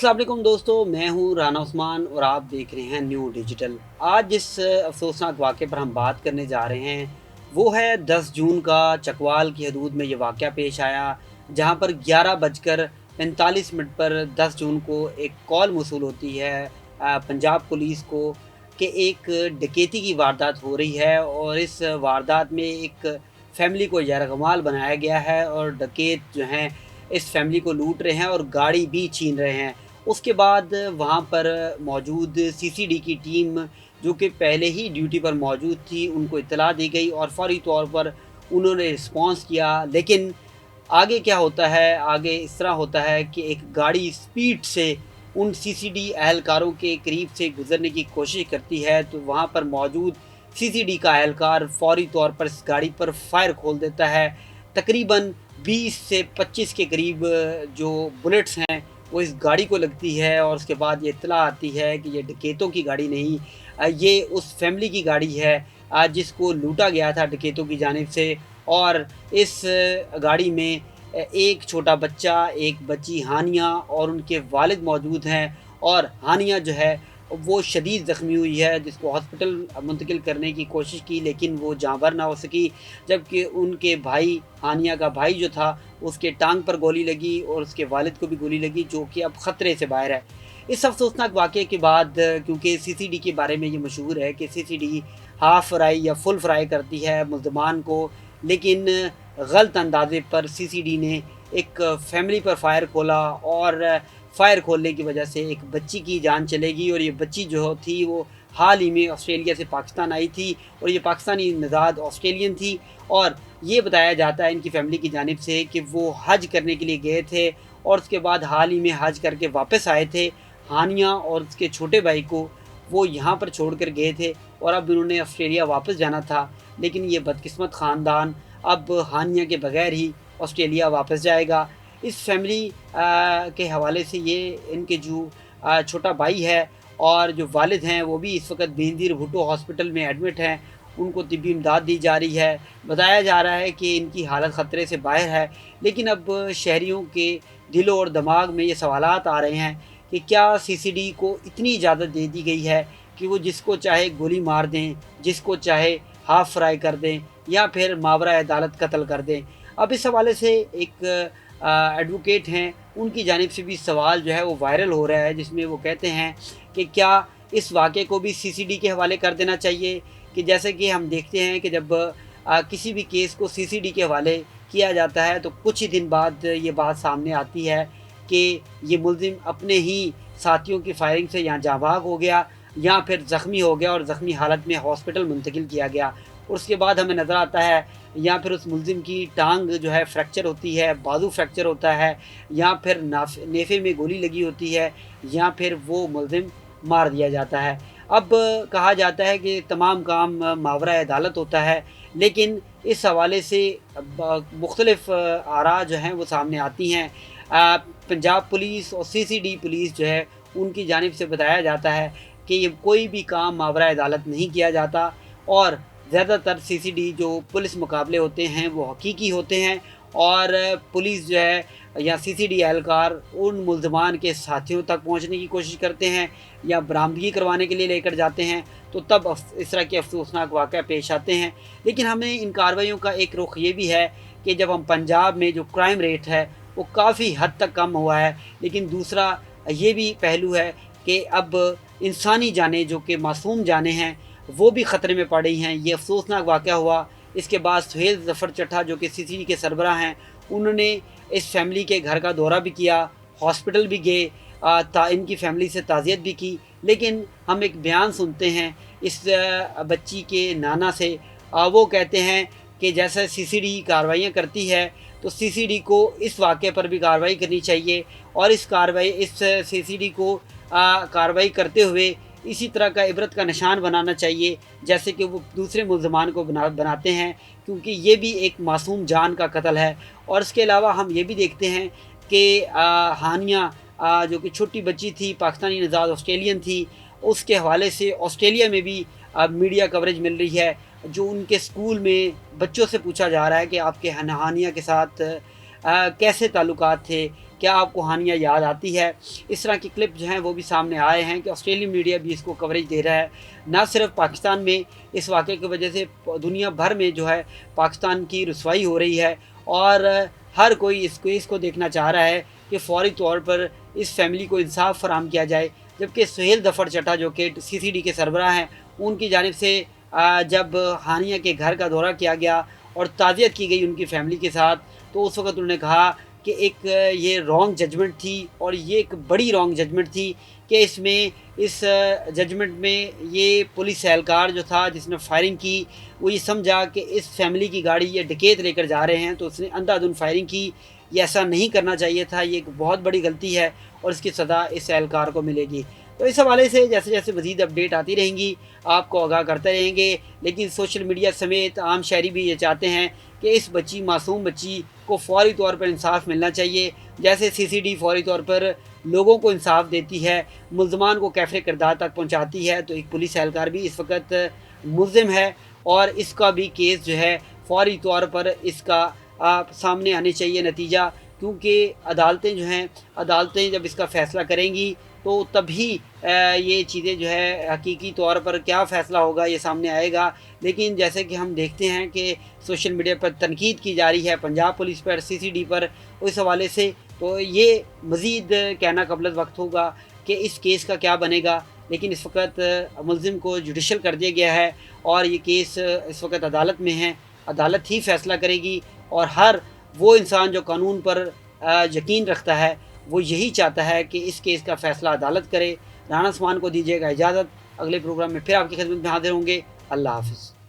अस्सलाम वालेकुम दोस्तों, मैं हूं राना उस्मान और आप देख रहे हैं न्यू डिजिटल। आज जिस अफसोसनाक वाक़े पर हम बात करने जा रहे हैं वो है 10 जून का चकवाल की हदूद में ये वाक़या पेश आया, जहां पर 11:45 पर 10 जून को एक कॉल मौसूल होती है पंजाब पुलिस को कि एक डकैती की वारदात हो रही है और इस वारदात में एक फैमिली को यरगमाल बनाया गया है और डकैत जो हैं इस फैमिली को लूट रहे हैं और गाड़ी भी छीन रहे हैं। उसके बाद वहाँ पर मौजूद सीसीडी की टीम जो कि पहले ही ड्यूटी पर मौजूद थी, उनको इत्तला दी गई और फ़ौरी तौर पर उन्होंने रिस्पॉन्स किया। लेकिन आगे क्या होता है, आगे इस तरह होता है कि एक गाड़ी स्पीड से उन सीसीडी एहलकारों के करीब से गुज़रने की कोशिश करती है, तो वहाँ पर मौजूद सीसीडी का एहलकार फ़ौरी तौर पर इस गाड़ी पर फायर खोल देता है। तकरीबन 20 से 25 के करीब जो बुलेट्स हैं वो इस गाड़ी को लगती है और उसके बाद ये इत्तला आती है कि ये डकैतों की गाड़ी नहीं, ये उस फैमिली की गाड़ी है जिसको लूटा गया था डकैतों की जानिब से। और इस गाड़ी में एक छोटा बच्चा, एक बच्ची हानिया और उनके वालिद मौजूद हैं और हानिया जो है वो शदीद ज़ख्मी हुई है, जिसको हॉस्पिटल मुंतकिल करने की कोशिश की लेकिन वो जाँबर ना हो सकी। जबकि उनके भाई, हानिया का भाई जो था, उसके टांग पर गोली लगी और उसके वालिद को भी गोली लगी, जो कि अब ख़तरे से बाहर है। इस अफ़सोसनाक वाक़े के बाद क्योंकि सीसीडी के बारे में ये मशहूर है कि सीसीडी हाफ़ फ्राई या फुल फ्राई करती है मुल्ज़मान को, लेकिन गलत अंदाज़े पर सीसीडी ने एक फैमिली पर फायर खोला और फायर खोलने की वजह से एक बच्ची की जान चलेगी। और ये बच्ची जो थी वो हाल ही में ऑस्ट्रेलिया से पाकिस्तान आई थी और ये पाकिस्तानी नज़ाद ऑस्ट्रेलियन थी। और ये बताया जाता है इनकी फ़ैमिली की जानिब से कि वो हज करने के लिए गए थे और उसके बाद हाल ही में हज करके वापस आए थे। हानिया और उसके छोटे भाई को वो यहाँ पर छोड़ कर गए थे और अब उन्होंने ऑस्ट्रेलिया वापस जाना था, लेकिन ये बदकिस्मत ख़ानदान अब हानिया के बगैर ही ऑस्ट्रेलिया वापस जाएगा। इस फैमिली के हवाले से ये इनके जो छोटा भाई है और जो वालिद हैं वो भी इस वक्त बेनज़ीर भुट्टो हॉस्पिटल में एडमिट हैं, उनको तिब्बी इमदाद दी जा रही है। बताया जा रहा है कि इनकी हालत ख़तरे से बाहर है, लेकिन अब शहरियों के दिलों और दिमाग में ये सवालात आ रहे हैं कि क्या सीसीडी को इतनी इजाज़त दे दी गई है कि वो जिसको चाहे गोली मार दें, जिसको चाहे हाफ़ फ्राई कर दें या फिर मावरा अदालत कत्ल कर दें। अब इस हवाले से एक एडवोकेट हैं, उनकी जानिब से भी सवाल जो है वो वायरल हो रहा है, जिसमें वो कहते हैं कि क्या इस वाक़े को भी सीसीडी के हवाले कर देना चाहिए। कि जैसे कि हम देखते हैं कि जब किसी भी केस को सीसीडी के हवाले किया जाता है तो कुछ ही दिन बाद ये बात सामने आती है कि ये मुलज़िम अपने ही साथियों की फायरिंग से यहाँ जाँबाग हो गया या फिर ज़ख्मी हो गया और ज़ख्मी हालत में हॉस्पिटल मुंतकिल किया गया। और उसके बाद हमें नज़र आता है या फिर उस मुलज़िम की टांग जो है फ्रैक्चर होती है, बाजू फ्रैक्चर होता है या फिर नेफ़े में गोली लगी होती है या फिर वो मुलज़िम मार दिया जाता है। अब कहा जाता है कि तमाम काम मावरा अदालत होता है, लेकिन इस हवाले से मुख्तलिफ़ आरा जो हैं वो सामने आती हैं। पंजाब पुलिस और सीसीडी पुलिस जो है उनकी जानिब से बताया जाता है कि ये कोई भी काम मावरा अदालत नहीं किया जाता और ज़्यादातर सीसीडी जो पुलिस मुकाबले होते हैं वो हकीकी होते हैं और पुलिस जो है या सीसीडी एहलकार उन मुल्ज़मान के साथियों तक पहुंचने की कोशिश करते हैं या बरामदगी करवाने के लिए लेकर जाते हैं, तो तब इस तरह के अफसोसनाक वाक़या पेश आते हैं। लेकिन हमें इन कार्रवाइयों का एक रुख ये भी है कि जब हम पंजाब में जो क्राइम रेट है वो काफ़ी हद तक कम हुआ है, लेकिन दूसरा ये भी पहलू है कि अब इंसानी जानें जो कि मासूम जानें हैं वो भी ख़तरे में पड़ रही हैं। ये अफसोसनाक वाक़या हुआ, इसके बाद सुहेल ज़फ़र चट्ठा जो कि सीसीडी के सरबराह हैं, उन्होंने इस फैमिली के घर का दौरा भी किया, हॉस्पिटल भी गए, इनकी फैमिली से ताज़ियत भी की। लेकिन हम एक बयान सुनते हैं इस बच्ची के नाना से, वो कहते हैं कि जैसे सीसीडी कार्रवाइयाँ करती है तो सीसीडी को इस वाक़े पर भी कार्रवाई करनी चाहिए और इस सीसीडी को कार्रवाई करते हुए इसी तरह का इबरत का निशान बनाना चाहिए जैसे कि वो दूसरे मुल्ज़मान को बनाते हैं, क्योंकि ये भी एक मासूम जान का कत्ल है। और इसके अलावा हम ये भी देखते हैं कि हानिया जो कि छोटी बच्ची थी, पाकिस्तानी नज़ाद ऑस्ट्रेलियन थी, उसके हवाले से ऑस्ट्रेलिया में भी मीडिया कवरेज मिल रही है। जो उनके स्कूल में बच्चों से पूछा जा रहा है कि आपके हानिया के साथ कैसे ताल्लुकात थे, क्या आपको हानिया याद आती है? इस तरह की क्लिप जो हैं वो भी सामने आए हैं कि ऑस्ट्रेलियन मीडिया भी इसको कवरेज दे रहा है। ना सिर्फ पाकिस्तान में इस वाक़े की वजह से दुनिया भर में जो है पाकिस्तान की रुसवाई हो रही है और हर कोई इस केस को देखना चाह रहा है कि फ़ौरी तौर पर इस फैमिली को इंसाफ फराहम किया जाए। जबकि सुहेल ज़फ़र चड्ढा जो कि CCD के सरबराह हैं, उनकी जानिब से जब हानिया के घर का दौरा किया गया और ताज़ियत की गई उनकी फ़ैमिली के साथ, तो उस वक़्त उन्होंने कहा कि एक ये रॉन्ग जजमेंट थी और ये एक बड़ी रॉन्ग जजमेंट थी कि इस जजमेंट में ये पुलिस एहलकार जो था जिसने फायरिंग की, वो ये समझा कि इस फैमिली की गाड़ी ये डकैत लेकर जा रहे हैं, तो उसने अंधाधुंध फायरिंग की। ये ऐसा नहीं करना चाहिए था, ये एक बहुत बड़ी गलती है और इसकी सज़ा इस एहलकार को मिलेगी। तो इस हवाले से जैसे जैसे मज़ीद अपडेट आती रहेंगी आपको आगाह करते रहेंगे। लेकिन सोशल मीडिया समेत आम शहरी भी ये चाहते हैं कि इस मासूम बच्ची को फ़ौरी तौर पर इंसाफ मिलना चाहिए। जैसे CCD फ़ौरी तौर पर लोगों को इंसाफ देती है, मुल्ज़मान को कैफ़रे किरदार तक पहुँचाती है, तो एक पुलिस एहलकार भी इस वक्त मुल्ज़िम है और इसका भी केस जो है फ़ौरी तौर पर इसका सामने आने चाहिए नतीजा। क्योंकि अदालतें जो हैं, अदालतें जब इसका फ़ैसला करेंगी तो तभी ये चीज़ें जो है हकीकी तौर पर क्या फ़ैसला होगा ये सामने आएगा। लेकिन जैसे कि हम देखते हैं कि सोशल मीडिया पर तनकीद की जा रही है पंजाब पुलिस पर, CCD पर, इस हवाले से तो ये मज़ीद कहना क़ब्ल वक्त होगा कि इस केस का क्या बनेगा। लेकिन इस वक्त मुल्ज़िम को जुडिशल कर दिया गया है और ये केस इस वक्त अदालत में है, अदालत ही फ़ैसला करेगी। और हर वो इंसान जो कानून पर यकीन रखता है वो यही चाहता है कि इस केस का फ़ैसला अदालत करे। राना उस्मान को दीजिएगा इजाज़त, अगले प्रोग्राम में फिर आपकी खिदमत में हाज़िर होंगे। अल्लाह हाफ़िज़।